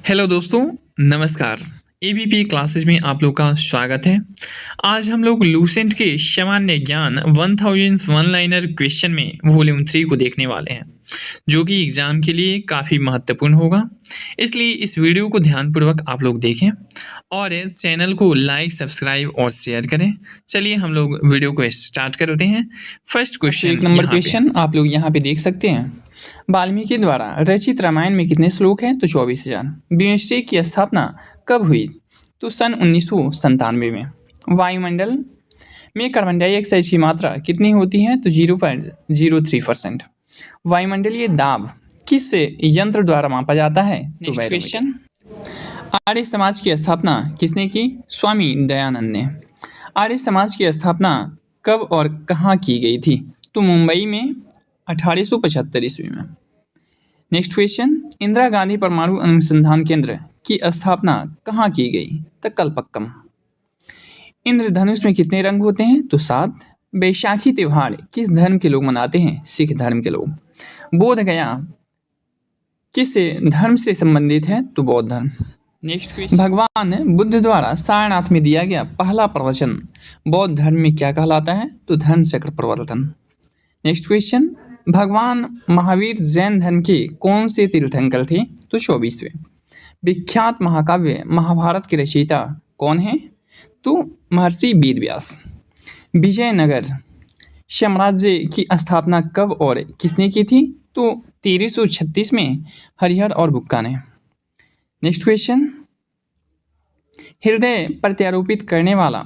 Hello दोस्तों, नमस्कार। ABP classes में आप लोग का स्वागत है। आज हम लोग लूसेंट के सामान्य ज्ञान 1000 वन लाइनर क्वेश्चन में वॉल्यूम 3 को देखने वाले हैं, जो कि एग्जाम के लिए काफ़ी महत्वपूर्ण होगा। इसलिए इस वीडियो को ध्यानपूर्वक आप लोग देखें और इस चैनल को लाइक, सब्सक्राइब और शेयर करें। चलिए हम लोग वीडियो को स्टार्ट करते हैं। फर्स्ट क्वेश्चन, एक नंबर क्वेश्चन आप लोग यहाँ पे देख सकते हैं। वाल्मीकि द्वारा रचित रामायण में कितने श्लोक हैं? तो 24,000। बीएसटी की स्थापना कब हुई? तो सन 1997 में। वायुमंडल में कार्बन डाइऑक्साइड की मात्रा कितनी होती है? तो 0.03%। वायुमंडलीय दाब किस यंत्र द्वारा मापा जाता है? तो क्वेश्चन, आर्य समाज की स्थापना किसने की? स्वामी दयानंद ने। आर्य समाज की स्थापना कब और कहाँ की गई थी? तो मुंबई में 1875 ईस्वी में। नेक्स्ट क्वेश्चन, इंदिरा गांधी परमाणु अनुसंधान केंद्र की स्थापना कहाँ की गई? तो कलपक्कम। इंद्रधनुष में कितने रंग होते हैं? तो 7। बैसाखी त्योहार किस धर्म के लोग मनाते हैं? सिख धर्म के लोग। बोध गया किस धर्म से संबंधित है? तो बौद्ध धर्म। नेक्स्ट क्वेश्चन, भगवान बुद्ध द्वारा सारनाथ में दिया गया पहला प्रवचन बौद्ध धर्म में क्या कहलाता है? तो धर्म चक्र प्रवर्तन। नेक्स्ट क्वेश्चन, भगवान महावीर जैन धर्म के कौन से तीर्थंकर थे? तो 24वें। विख्यात महाकाव्य महाभारत के रचयिता कौन है? तो महर्षि वेदव्यास। विजयनगर साम्राज्य की स्थापना कब और किसने की थी? तो 1336 में हरिहर और बुक्का ने। नेक्स्ट क्वेश्चन, हृदय प्रत्यारोपित करने वाला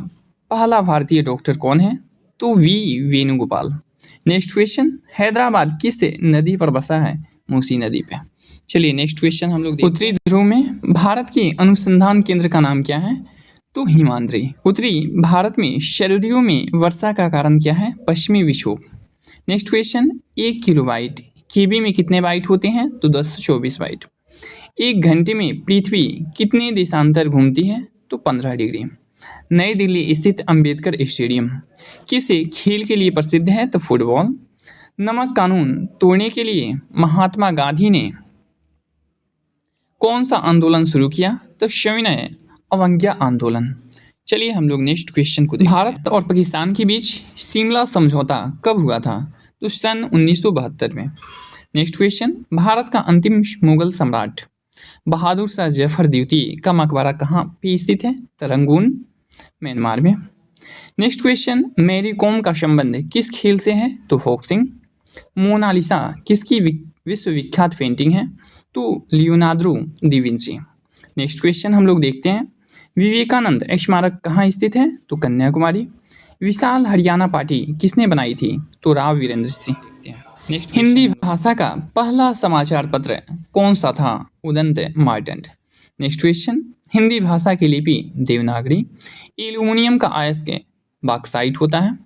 पहला भारतीय डॉक्टर कौन है? तो वी वेणुगोपाल। नेक्स्ट क्वेश्चन, हैदराबाद किस नदी पर बसा है? मूसी नदी पे। चलिए नेक्स्ट क्वेश्चन हम लोग, उत्तरी ध्रुव में भारत के अनुसंधान केंद्र का नाम क्या है? तो हिमाद्री। उत्तरी भारत में सर्दियों में वर्षा का कारण क्या है? पश्चिमी विक्षोभ। नेक्स्ट क्वेश्चन, 1 किलोबाइट केबी में कितने बाइट होते हैं? तो 1024 बाइट। 1 घंटे में पृथ्वी कितने देशांतर घूमती है? तो 15 डिग्री। नई दिल्ली स्थित अंबेडकर स्टेडियम किस खेल के लिए प्रसिद्ध है? तो फुटबॉल। नमक कानून तोड़ने के लिए महात्मा गांधी ने कौन सा आंदोलन शुरू किया? तो सविनय अवज्ञा आंदोलन। चलिए हम लोग नेक्स्ट क्वेश्चन को देखते हैं। भारत और पाकिस्तान के बीच शिमला समझौता कब हुआ था? तो सन 1972 में। नेक्स्ट क्वेश्चन, भारत का अंतिम मुगल सम्राट बहादुर शाह जफर द्वितीय का मकबरा कहाँ पे स्थित है? तो रंगून, म्यांमार में। नेक्स्ट क्वेश्चन, मैरी कॉम का संबंध किस खेल से है? तो बॉक्सिंग। मोनालिसा किसकी विश्वविख्यात पेंटिंग है? तो Leonardo da Vinci. Next question हम लोग देखते हैं, विवेकानंद स्मारक कहाँ स्थित है? तो कन्याकुमारी। विशाल हरियाणा पार्टी किसने बनाई थी? तो राव वीरेंद्र सिंह। हिंदी भाषा का पहला समाचार पत्र कौन सा था? उदंत मार्टंड। नेक्स्ट क्वेश्चन, हिंदी भाषा की लिपि देवनागरी। एल्यूमिनियम का अयस्क बॉक्साइट होता है।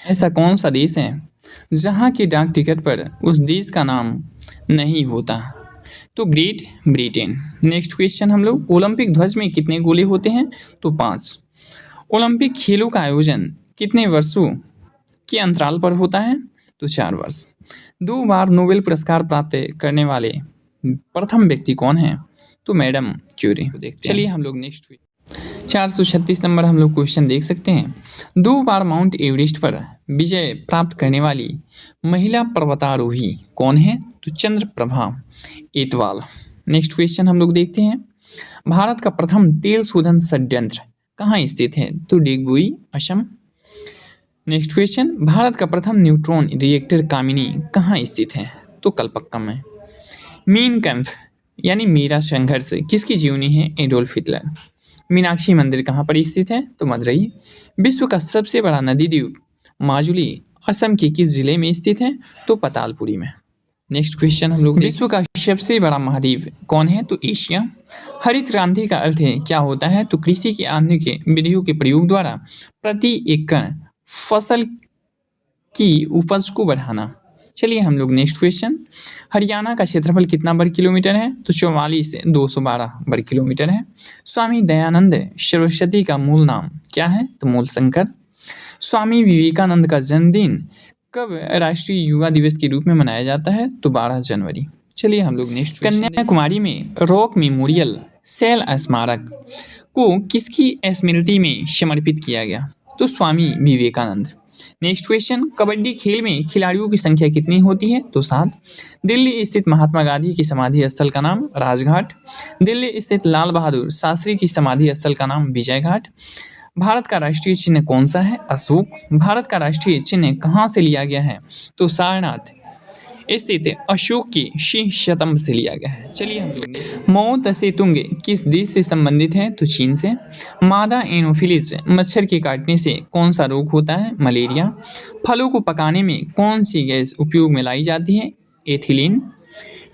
ऐसा कौन सा देश है जहाँ के डाक टिकट पर उस देश का नाम नहीं होता? तो ग्रेट ब्रिटेन। नेक्स्ट क्वेश्चन हम लोग, ओलंपिक ध्वज में कितने गोले होते हैं? तो 5। ओलंपिक खेलों का आयोजन कितने वर्षों के अंतराल पर होता है? तो 4 वर्ष। 2 बार नोबेल पुरस्कार प्राप्त करने वाले प्रथम व्यक्ति कौन है? तो मैडम क्यूरी। चलिए हम लोग नेक्स्ट 436 नंबर हम लोग क्वेश्चन देख सकते हैं। 2 बार माउंट एवरेस्ट पर विजय प्राप्त करने वाली महिला पर्वतारोही कौन है? तो चंद्रप्रभा एतवाल। नेक्स्ट क्वेश्चन हम लोग देखते हैं, भारत का प्रथम तेल शोधन संयंत्र कहाँ स्थित है? तो डिगबोई, असम। नेक्स्ट क्वेश्चन, भारत का प्रथम न्यूट्रॉन रिएक्टर कामिनी कहाँ स्थित है? तो कलपक्कम में। मीन कैंप यानी मेरा संघर्ष किसकी जीवनी है? Adolf Hitler. मीनाक्षी मंदिर कहाँ पर स्थित है? तो मदुरई। विश्व का सबसे बड़ा नदी द्वीप माजुली असम के किस जिले में स्थित है? तो पतालपुरी में। नेक्स्ट क्वेश्चन हम लोग, विश्व का सबसे बड़ा महाद्वीप कौन है? तो एशिया। हरित क्रांति का अर्थ है क्या होता है? तो कृषि की आधुनिक विधियों के प्रयोग द्वारा प्रति एकड़ फसल की उपज को बढ़ाना। चलिए हम लोग नेक्स्ट क्वेश्चन, हरियाणा का क्षेत्रफल कितना वर्ग किलोमीटर है? तो 44 से 212 वर्ग किलोमीटर है। स्वामी दयानंद सरस्वती का मूल नाम क्या है? तो मूलशंकर। स्वामी विवेकानंद का जन्मदिन कब राष्ट्रीय युवा दिवस के रूप में मनाया जाता है? तो 12 जनवरी। चलिए हम लोग नेक्स्ट, कन्याकुमारी में रॉक मेमोरियल शैल स्मारक को किसकी स्मृति में समर्पित किया गया? तो स्वामी विवेकानंद। नेक्स्ट क्वेश्चन, कबड्डी खेल में खिलाड़ियों की संख्या कितनी होती है? तो 7। दिल्ली स्थित महात्मा गांधी की समाधि स्थल का नाम राजघाट। दिल्ली स्थित लाल बहादुर शास्त्री की समाधि स्थल का नाम विजय घाट। भारत का राष्ट्रीय चिन्ह कौन सा है? अशोक। भारत का राष्ट्रीय चिन्ह कहाँ से लिया गया है? तो सारनाथ स्थित अशोक के सिंह स्तंभ से लिया गया है। चलिए हम लोग मऊ तसेतुंग किस देश से संबंधित है? तो चीन से। मादा एनोफिलिस मच्छर के काटने से कौन सा रोग होता है? मलेरिया। फलों को पकाने में कौन सी गैस उपयोग में लाई जाती है? एथिलीन।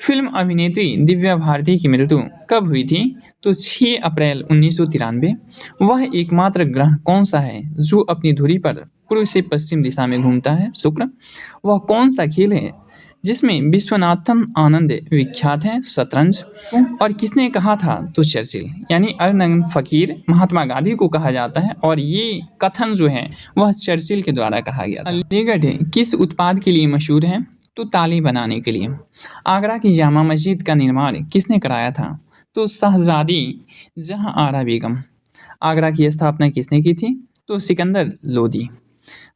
फिल्म अभिनेत्री दिव्या भारती की मृत्यु कब हुई थी? तो 6 अप्रैल 1993। वह एकमात्र ग्रह कौन सा है जो अपनी धुरी पर पूर्व से पश्चिम दिशा में घूमता है? शुक्र। वह कौन सा खेल है जिसमें विश्वनाथन आनंद विख्यात है? शतरंज। और किसने कहा था? तो चर्चिल। यानी अर्नंग फकीर महात्मा गांधी को कहा जाता है और ये कथन जो है वह चर्चिल के द्वारा कहा गया था। अलीगढ़ किस उत्पाद के लिए मशहूर है? तो ताले बनाने के लिए। आगरा की जामा मस्जिद का निर्माण किसने कराया था? तो शहजादी जहां आरा बेगम। आगरा की स्थापना किसने की थी? तो सिकंदर लोदी।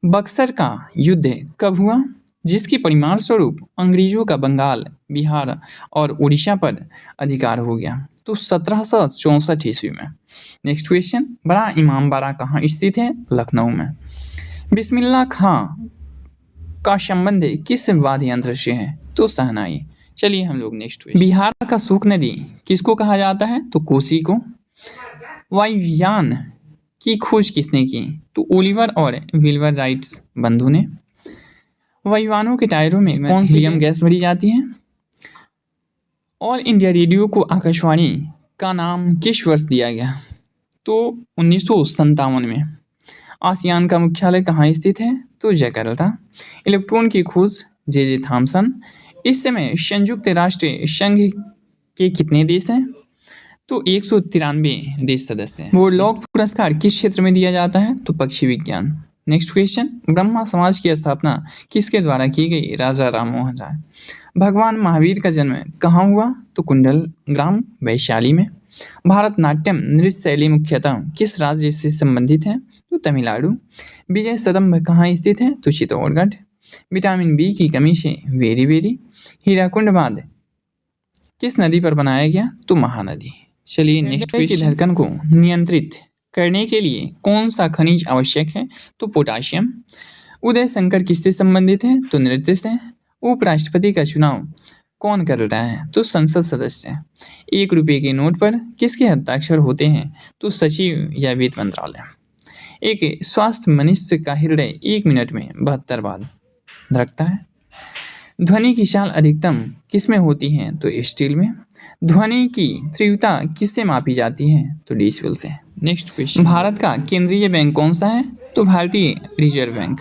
बक्सर का युद्ध कब हुआ जिसके परिणाम स्वरूप अंग्रेजों का बंगाल, बिहार और उड़ीसा पर अधिकार हो गया? तो 1764 ईस्वी में। नेक्स्ट क्वेश्चन, बड़ा इमामबाड़ा कहाँ स्थित है? लखनऊ में। बिस्मिल्लाह खां का संबंध किस वाद्य यंत्र से है? तो शहनाई। चलिए हम लोग नेक्स्ट क्वेश्चन, बिहार का शोक नदी किसको कहा जाता है? तो कोसी को। वायुयान की खोज किसने की? तो ओलिवर और विल्बर राइट्स बंधु ने। वायुयानों के टायरों में कौन सी हीलियम गैस भरी जाती है? ऑल इंडिया रेडियो को आकाशवाणी का नाम किस वर्ष दिया गया? तो 1957 में। आसियान का मुख्यालय कहाँ स्थित है? तो जकार्ता। इलेक्ट्रॉन की खोज जे थॉमसन। इस समय संयुक्त राष्ट्र संघ के कितने देश हैं? तो 193 देश सदस्य हैं। वोरलॉग पुरस्कार किस क्षेत्र में दिया जाता है? तो पक्षी विज्ञान। नेक्स्ट क्वेश्चन, ब्रह्मा समाज की स्थापना किसके द्वारा की गई? राजा राममोहन राय। भगवान महावीर का जन्म कहाँ हुआ? तो कुंडल ग्राम वैशाली में। भारतनाट्यम नृत्य शैली मुख्यतः किस राज्य से संबंधित है? तो तमिलनाडु। विजय स्तंभ कहाँ स्थित है? तो चित्तौड़गढ़। विटामिन बी की कमी से वेरी हीराकुंड बांध किस नदी पर बनाया गया? तो महानदी। चलिए नेक्स्ट क्वेश्चन, धड़कन को नियंत्रित करने के लिए कौन सा खनिज आवश्यक है? तो पोटाशियम। उदय शंकर किससे संबंधित है? तो नृत्य से। उपराष्ट्रपति का चुनाव कौन करता है? तो संसद सदस्य। 1 रुपये के नोट पर किसके हस्ताक्षर होते हैं? तो सचिव या वित्त मंत्रालय। एक स्वस्थ मनुष्य का हृदय 1 मिनट में 72 बार धड़कता है। ध्वनि की चाल अधिकतम किस में होती है? तो स्टील में। ध्वनि की तीव्रता किससे मापी जाती है? तो डेसिबल से। नेक्स्ट क्वेश्चन, भारत का केंद्रीय बैंक कौन सा है? तो भारतीय रिजर्व बैंक।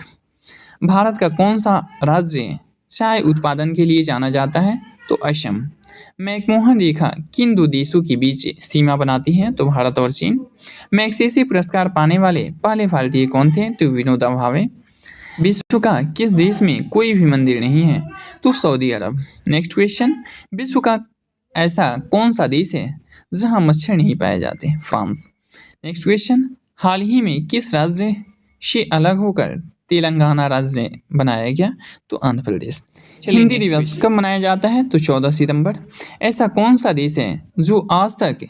भारत का कौन सा राज्य चाय उत्पादन के लिए जाना जाता है? तो असम। मैकमोहन रेखा किन 2 देशों के बीच सीमा बनाती है? तो भारत और चीन। मैग्सेसे पुरस्कार पाने वाले पहले भारतीय कौन थे? तो विनोबा भावे। विश्व का किस देश में कोई भी मंदिर नहीं है? तो सऊदी अरब। नेक्स्ट क्वेश्चन, विश्व का ऐसा कौन सा देश है जहां मच्छर नहीं पाए जाते? फ्रांस। नेक्स्ट क्वेश्चन, हाल ही में किस राज्य से अलग होकर तेलंगाना राज्य बनाया गया? तो आंध्र प्रदेश। हिंदी दिवस कब मनाया जाता है? तो 14 सितंबर। ऐसा कौन सा देश है जो आज तक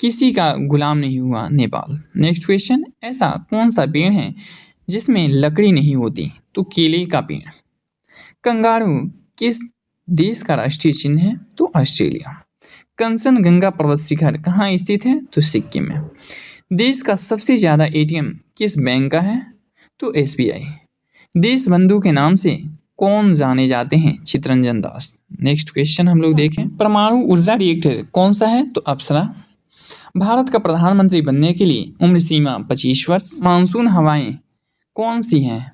किसी का गुलाम नहीं हुआ? नेपाल। नेक्स्ट क्वेश्चन, ऐसा कौन सा पेड़ है जिसमें लकड़ी नहीं होती? तो केले का पेड़। कंगारू किस देश का राष्ट्रीय चिन्ह है? तो ऑस्ट्रेलिया। कंचनजंगा पर्वत शिखर कहाँ स्थित है? तो सिक्किम में। देश का सबसे ज़्यादा एटीएम किस बैंक का है? तो SBI। देश बंधु के नाम से कौन जाने जाते हैं? चित्तरंजन दास। नेक्स्ट क्वेश्चन हम लोग देखें, परमाणु ऊर्जा रिएक्टर कौन सा है? तो अप्सरा। भारत का प्रधानमंत्री बनने के लिए उम्र सीमा 25 वर्ष। मानसून हवाएं कौन सी हैं?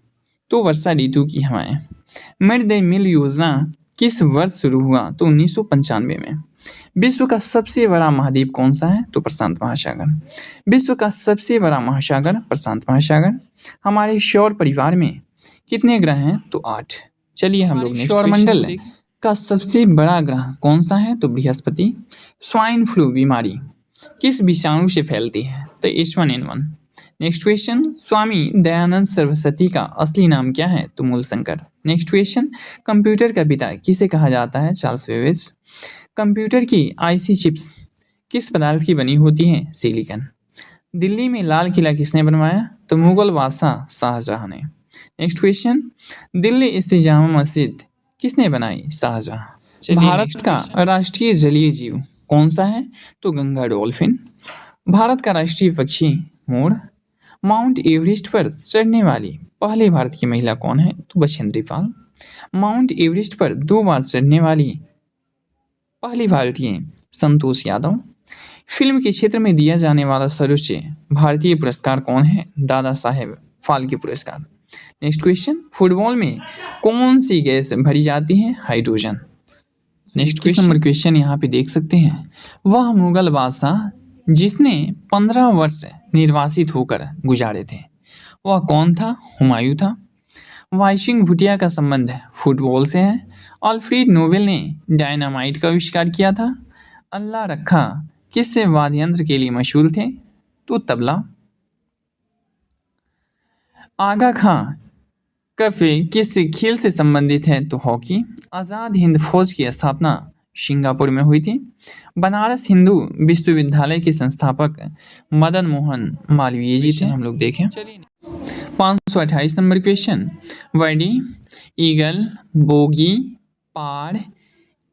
तो वर्षा ऋतु की हवाएं। मिड डे मील योजना किस वर्ष शुरू हुआ? तो 1995 में। विश्व का सबसे बड़ा महाद्वीप कौन सा है? तो प्रशांत महासागर। विश्व का सबसे बड़ा महासागर प्रशांत महासागर। हमारे सौर परिवार में कितने ग्रह हैं? तो 8। चलिए हम लोग सौरमंडल का सबसे बड़ा ग्रह कौन सा है? तो बृहस्पति। स्वाइन फ्लू बीमारी किस विषाणु से फैलती है? तो H1N1। Next question, Swami Dayanand Saraswati का असली नाम क्या है? तो मूलशंकर। नेक्स्ट क्वेश्चन, कंप्यूटर का पिता किसे कहा जाता है? Charles Babbage. कंप्यूटर की आईसी चिप्स किस पदार्थ की बनी होती हैं? सिलिकॉन। दिल्ली में लाल किला किसने बनवाया? तो मुगल बादशाह शाहजहां ने। नेक्स्ट क्वेश्चन, दिल्ली स्थित जामा मस्जिद किसने बनाई? शाहजहां। भारत का राष्ट्रीय जलीय जीव कौन सा है? तो गंगा डॉल्फिन। भारत का राष्ट्रीय पक्षी मोर। माउंट एवरेस्ट पर चढ़ने वाली पहली भारत की महिला कौन है? तो बछेंद्री पाल। माउंट एवरेस्ट पर 2 बार चढ़ने वाली पहली भारतीय संतोष यादव। फिल्म के क्षेत्र में दिया जाने वाला सर्वोच्च भारतीय पुरस्कार कौन है? दादा साहेब फाल्के पुरस्कार। नेक्स्ट क्वेश्चन, फुटबॉल में कौन सी गैस भरी जाती है? हाइड्रोजन। नेक्स्ट नंबर क्वेश्चन यहाँ पे देख सकते हैं, वह मुगल बादशाह जिसने 15 वर्ष निर्वासित होकर गुजारे थे वह कौन था? हुमायूं था। वाइशिंग भुटिया का संबंध फुटबॉल से है। अल्फ्रेड नोबेल ने डायनामाइट का आविष्कार किया था। अल्लाह रखा किस वाद्य यंत्र के लिए मशहूर थे? तो तबला। आगा खां कफे किस खेल से संबंधित है? तो हॉकी। आज़ाद हिंद फौज की स्थापना सिंगापुर में हुई थी। बनारस हिंदू विश्वविद्यालय के संस्थापक मदन मोहन मालवीय जी थे। हम लोग देखें 528 number question, birdie, eagle, bogey, par,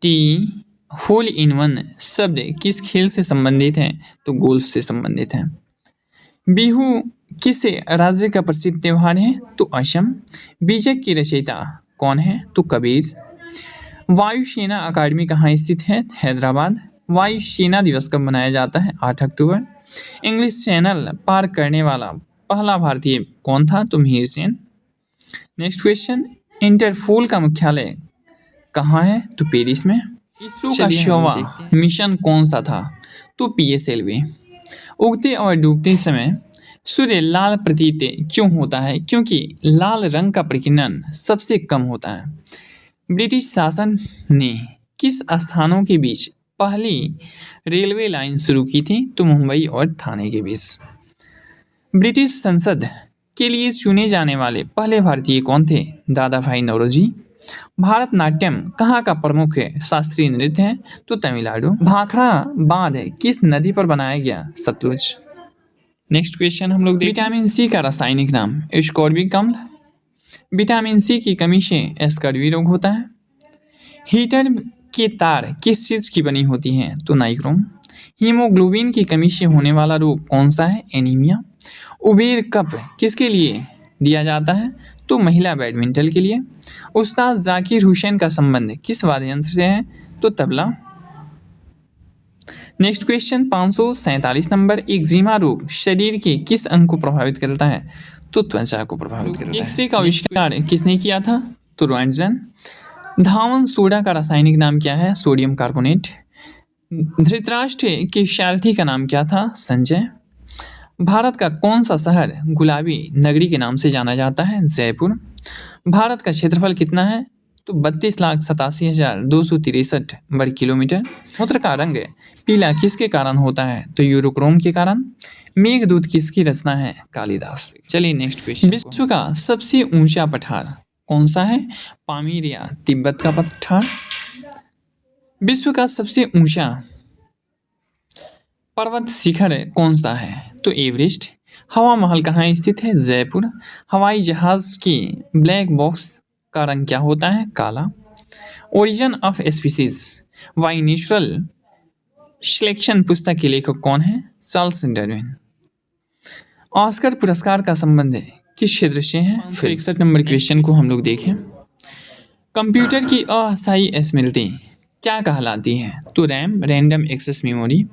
tee, hole in one शब्द किस खेल से संबंधित हैं? तो गोल्फ से संबंधित हैं। बिहू किस राज्य का प्रसिद्ध त्योहार है? तो असम। बीजक की रचयिता कौन है? तो कबीर। वायुसेना अकादमी कहाँ स्थित है? हैदराबाद। वायुसेना दिवस कब मनाया जाता है? 8 अक्टूबर। इंग्लिश चैनल पार करने वाला पहला भारतीय कौन था? तो Mihir Sen. Next question, Interpol का मुख्यालय कहाँ है? तो पेरिस में। इसरो का 6वां मिशन कौन सा था? तो PSLV। उगते और डूबते समय सूर्य लाल प्रतीत क्यों होता है? क्योंकि लाल रंग का प्रकीर्णन सबसे कम होता है। ब्रिटिश शासन ने किस स्थानों के बीच पहली रेलवे लाइन शुरू की थी? तो मुंबई और ठाणे के बीच। ब्रिटिश संसद के लिए चुने जाने वाले पहले भारतीय कौन थे? दादा भाई नौरोजी। भारतनाट्यम कहाँ का प्रमुख शास्त्रीय नृत्य है? तो तमिलनाडु। भाखड़ा बांध किस नदी पर बनाया गया? सतलुज। नेक्स्ट क्वेश्चन हम लोग विटामिन सी का रासायनिक नाम? एस्कॉर्बिक अम्ल। विटामिन सी की कमी से स्कर्वी रोग होता है। हीटर के तार किस चीज़ की बनी होती हैं? तो नाइक्रोम। हीमोग्लोबिन की कमी से होने वाला रोग कौन सा है? एनीमिया। उबेर कप किसके लिए दिया जाता है? तो महिला बैडमिंटन के लिए। उस्ताद जाकिर हुसैन का संबंध किस वाद्य यंत्र से है? तो tabla. Next question 547 number, eczema रोग शरीर के किस अंग को प्रभावित करता है? तो त्वचा को प्रभावित करता है। एक्सरे का आविष्कार किसने किया था? तो रॉन्टजन। धावन सोडा का रासायनिक नाम क्या है? Sodium carbonate. धृतराष्ट्र के सारथी का नाम क्या था? संजय। भारत का कौन सा शहर गुलाबी नगरी के नाम से जाना जाता है? जयपुर। भारत का क्षेत्रफल कितना है? तो 32,87,263 वर्ग किलोमीटर। मूत्र का रंग पीला किसके कारण होता है? तो यूरोक्रोम के कारण। मेघदूत किसकी रचना है? कालिदास। चलिए नेक्स्ट क्वेश्चन, विश्व का सबसे ऊंचा पठार कौन सा है? पामीर या तिब्बत का पठार। विश्व का सबसे ऊंचा पर्वत शिखर कौन सा है? तो एवरेस्ट। हवा महल कहाँ स्थित है? जयपुर। हवाई जहाज की ब्लैक बॉक्स का रंग क्या होता है? काला। Origin of species by natural selection पुस्तक के लेखक कौन है? Charles Darwin. ऑस्कर पुरस्कार का संबंध किस क्षेत्र से है? 61 नंबर क्वेश्चन को हम लोग देखें। कंप्यूटर की अस्थायी स्मृति क्या कहलाती है? तो RAM, random access memory.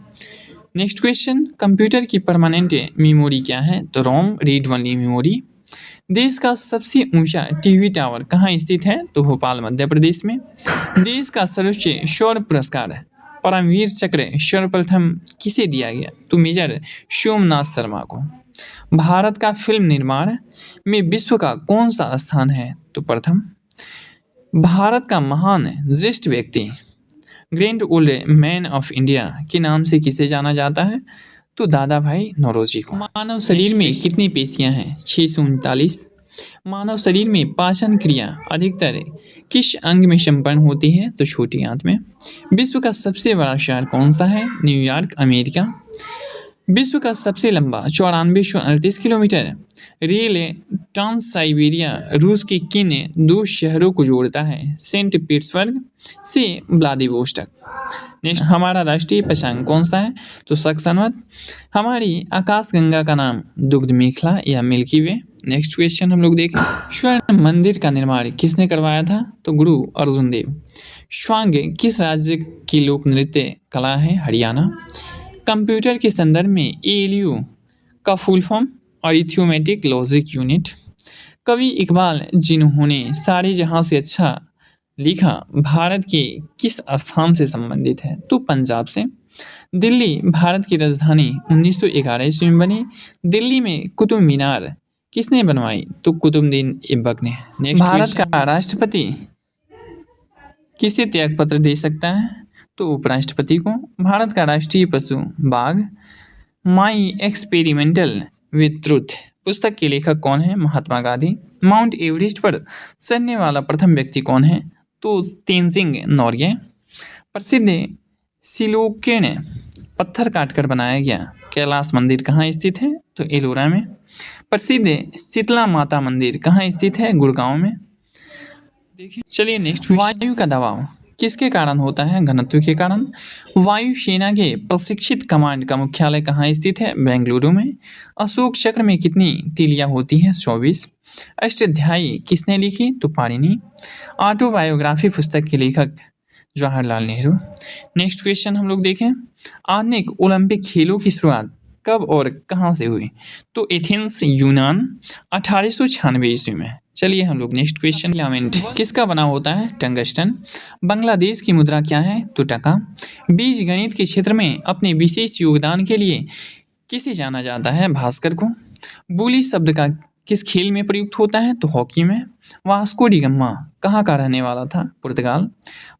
Next question, computer की परमानेंट मेमोरी क्या है? तो रोम, रीड ओनली मेमोरी। देश का सबसे ऊंचा टीवी टावर कहाँ स्थित है? तो भोपाल मध्य प्रदेश में। देश का सर्वोच्च शौर्य पुरस्कार परमवीर चक्र सर्वप्रथम किसे दिया गया? तो मेजर सोमनाथ शर्मा को। भारत का फिल्म निर्माण में विश्व का कौन सा स्थान है? तो प्रथम। भारत का महान ज्येष्ठ व्यक्ति grand old man of India के नाम से किसे जाना जाता है? तो दादा भाई नौरोजी को। मानव शरीर में कितनी पेशियां हैं? 639। मानव शरीर में पाचन क्रिया अधिकतर किस अंग में संपन्न होती है? तो छोटी आंत में। विश्व का सबसे बड़ा शहर कौन सा है? New York, America. विश्व का सबसे लंबा 9438 किलोमीटर रेल ट्रांस साइबेरिया रूस के किन दो शहरों को जोड़ता है? सेंट पीटर्सबर्ग से व्लादिवोस्टॉक। नेक्स्ट, हमारा राष्ट्रीय पक्षांग कौन सा है? तो सक्सेनवत। हमारी आकाशगंगा का नाम दुग्ध मेखला या मिल्की वे। नेक्स्ट क्वेश्चन हम लोग देखें, स्वर्ण मंदिर का निर्माण किसने करवाया था? तो गुरु अर्जुन देव। स्वांग किस राज्य की लोक नृत्य कला है? हरियाणा। कंप्यूटर के संदर्भ में ALU का full form? Arithmetic logic unit. कवि इकबाल जिन्होंने सारे जहां से अच्छा लिखा भारत के किस स्थान से संबंधित है? तो पंजाब से। दिल्ली भारत की राजधानी 1911 ईस्वी में बनी। दिल्ली में कुतुब मीनार किसने बनवाई? तो कुतुबुद्दीन ऐबक ने। नेक्स्ट, भारत का राष्ट्रपति किसे त्याग पत्र दे सकता है? तो उपराष्ट्रपति को। भारत का राष्ट्रीय पशु बाघ। माई एक्सपेरिमेंटल विद ट्रुथ पुस्तक के लेखक कौन है? महात्मा गांधी। माउंट एवरेस्ट पर चढ़ने वाला प्रथम व्यक्ति कौन है? तो तेनजिंग नोर्गे। प्रसिद्ध सिलोकेन पत्थर काटकर बनाया गया कैलाश मंदिर कहाँ स्थित है? तो एलोरा में। प्रसिद्ध शीतला माता मंदिर कहाँ स्थित है? गुड़गांव में। देखिए, चलिए नेक्स्ट, वायु का दबाव किसके कारण होता है? घनत्व के कारण। वायुसेना के प्रशिक्षित कमांड का मुख्यालय कहाँ स्थित है? बेंगलुरु में। अशोक चक्र में कितनी तीलियां होती हैं? 24। अष्टाध्यायी किसने लिखी? तो पाणिनि। ऑटोबायोग्राफी पुस्तक के लेखक जवाहरलाल नेहरू। नेक्स्ट क्वेश्चन हम लोग देखें, आधुनिक ओलंपिक खेलों की शुरुआत कब और कहाँ से हुई? तो एथेंस, यूनान, 1896 ईस्वी में। चलिए हम लोग नेक्स्ट क्वेश्चन, फिलामेंट किसका बना होता है? टंगस्टन। बांग्लादेश की मुद्रा क्या है? तो टका। बीज गणित के क्षेत्र में अपने विशेष योगदान के लिए किसे जाना जाता है? भास्कर को। बुली शब्द का किस खेल में प्रयुक्त होता है? तो हॉकी में। वास्को डी गामा कहाँ का रहने वाला था? पुर्तगाल।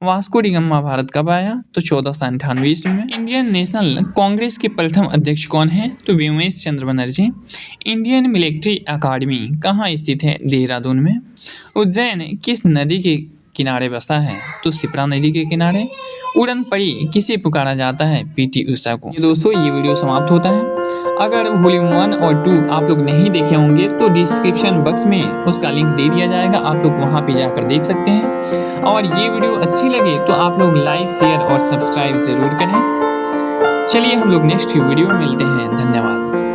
वास्को डी गामा भारत कब आया? तो 1498 ईस्वी में। इंडियन नेशनल कांग्रेस के प्रथम अध्यक्ष कौन है? तो व्योमेश चंद्र बनर्जी। इंडियन मिलिट्री अकादमी कहाँ स्थित है? देहरादून में। उज्जैन किस नदी के किनारे बसा है? तो शिप्रा नदी के किनारे। उड़न परी किसे पुकारा जाता है? PT उषा को। दोस्तों, ये वीडियो समाप्त होता है। अगर वॉल्यूम 1 और 2 आप लोग नहीं देखे होंगे तो डिस्क्रिप्शन बॉक्स में उसका लिंक दे दिया जाएगा, आप लोग वहाँ पे जाकर देख सकते हैं। और ये वीडियो अच्छी लगे तो आप लोग लाइक, शेयर और सब्सक्राइब ज़रूर करें। चलिए हम लोग नेक्स्ट वीडियो में मिलते हैं। धन्यवाद।